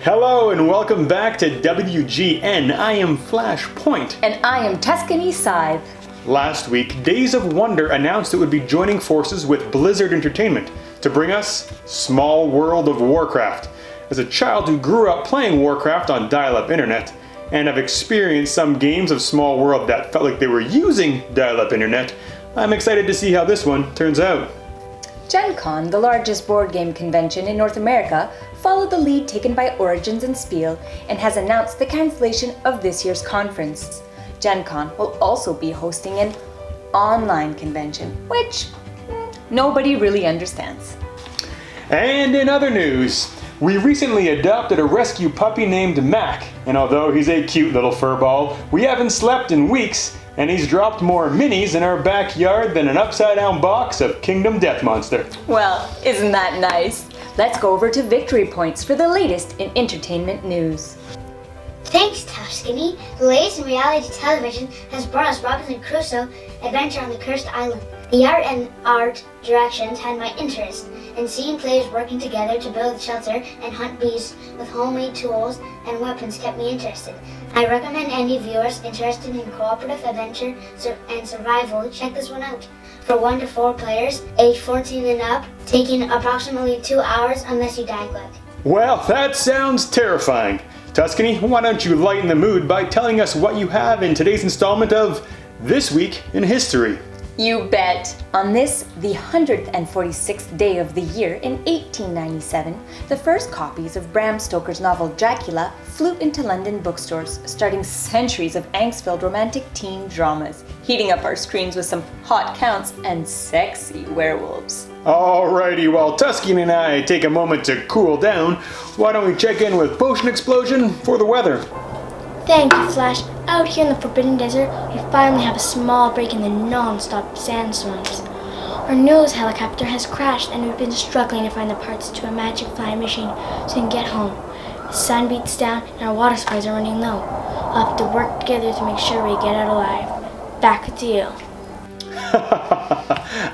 Hello and welcome back to WGN. I am Flashpoint. And I am Tuscany Scythe. Last week, Days of Wonder announced it would be joining forces with Blizzard Entertainment to bring us Small World of Warcraft. As a child who grew up playing Warcraft on dial-up internet, and have experienced some games of Small World that felt like they were using dial-up internet, I'm excited to see how this one turns out. Gen Con, the largest board game convention in North America, followed the lead taken by Origins and Spiel and has announced the cancellation of this year's conference. Gen Con will also be hosting an online convention, which nobody really understands. And in other news, we recently adopted a rescue puppy named Mac, and although he's a cute little furball, we haven't slept in weeks, and he's dropped more minis in our backyard than an upside-down box of Kingdom Death Monster. Well, isn't that nice? Let's go over to Victory Points for the latest in entertainment news. Thanks, Tuscany. The latest in reality television has brought us Robinson Crusoe Adventure on the Cursed Island. The art directions had my interest, and seeing players working together to build a shelter and hunt beasts with homemade tools and weapons kept me interested. I recommend any viewers interested in cooperative adventure and survival check this one out. For 1 to 4 players, age 14 and up, taking approximately 2 hours unless you die quick. Well, that sounds terrifying. Tuscany, why don't you lighten the mood by telling us what you have in today's installment of This Week in History. You bet! On this, the 146th day of the year in 1897, the first copies of Bram Stoker's novel Dracula flew into London bookstores, starting centuries of angst-filled romantic teen dramas, heating up our screens with some hot counts and sexy werewolves. Alrighty, while Tuscany and I take a moment to cool down, why don't we check in with Potion Explosion for the weather? Thank you, Flash. Out here in the Forbidden Desert, we finally have a small break in the non-stop sandstorms. Our news helicopter has crashed and we've been struggling to find the parts to a magic flying machine so we can get home. The sun beats down and our water supplies are running low. We'll have to work together to make sure we get out alive. Back to you.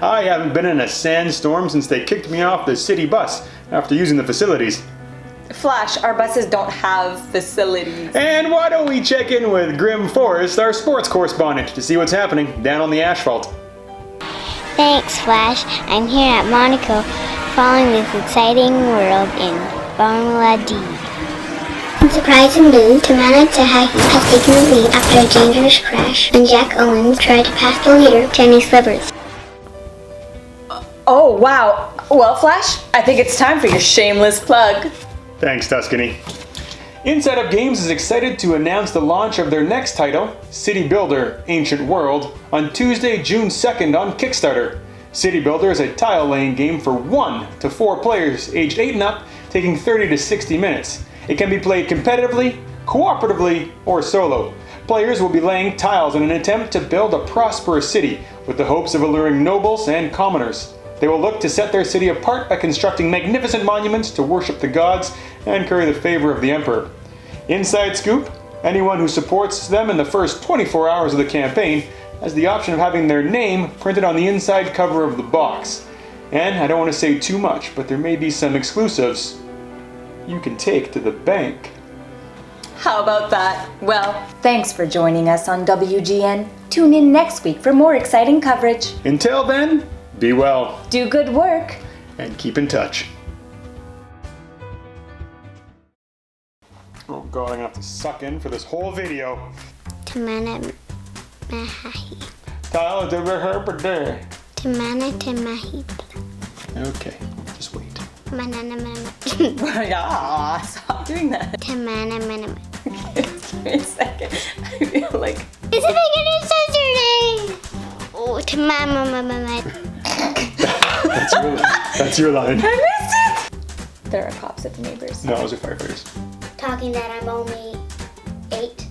I haven't been in a sandstorm since they kicked me off the city bus after using the facilities. Flash, our buses don't have facilities. And why don't we check in with Grim Forrest, our sports correspondent, to see what's happening down on the asphalt. Thanks, Flash. I'm here at Monaco, following this exciting world in Formula D. In surprising news, Tamana Tahaki has taken the lead after a dangerous crash when Jack Owens tried to pass the leader, Jenny Slivers. Oh, wow. Well, Flash, I think it's time for your shameless plug. Thanks, Tuscany. Inside Up Games is excited to announce the launch of their next title, City Builder Ancient World, on Tuesday, June 2nd on Kickstarter. City Builder is a tile-laying game for 1 to 4 players aged 8 and up, taking 30 to 60 minutes. It can be played competitively, cooperatively, or solo. Players will be laying tiles in an attempt to build a prosperous city with the hopes of alluring nobles and commoners. They will look to set their city apart by constructing magnificent monuments to worship the gods and curry the favor of the emperor. Inside scoop, anyone who supports them in the first 24 hours of the campaign has the option of having their name printed on the inside cover of the box. And I don't want to say too much, but there may be some exclusives you can take to the bank. How about that? Well, thanks for joining us on WGN. Tune in next week for more exciting coverage. Until then, be well. Do good work. And keep in touch. Oh god, I'm gonna have to suck in for this whole video. Tamana Mahi. Tyler, did we hear per day? Tamana Tamahi. Okay, just wait. Manana Manama. Yeah, stop doing that. Tamana Manama. Give me a second. I feel like... It's a big yesterday. Oh, Tamama Mama. That's your line. I missed it! There are cops at the neighbors. No, those are firefighters. Talking that I'm only 8.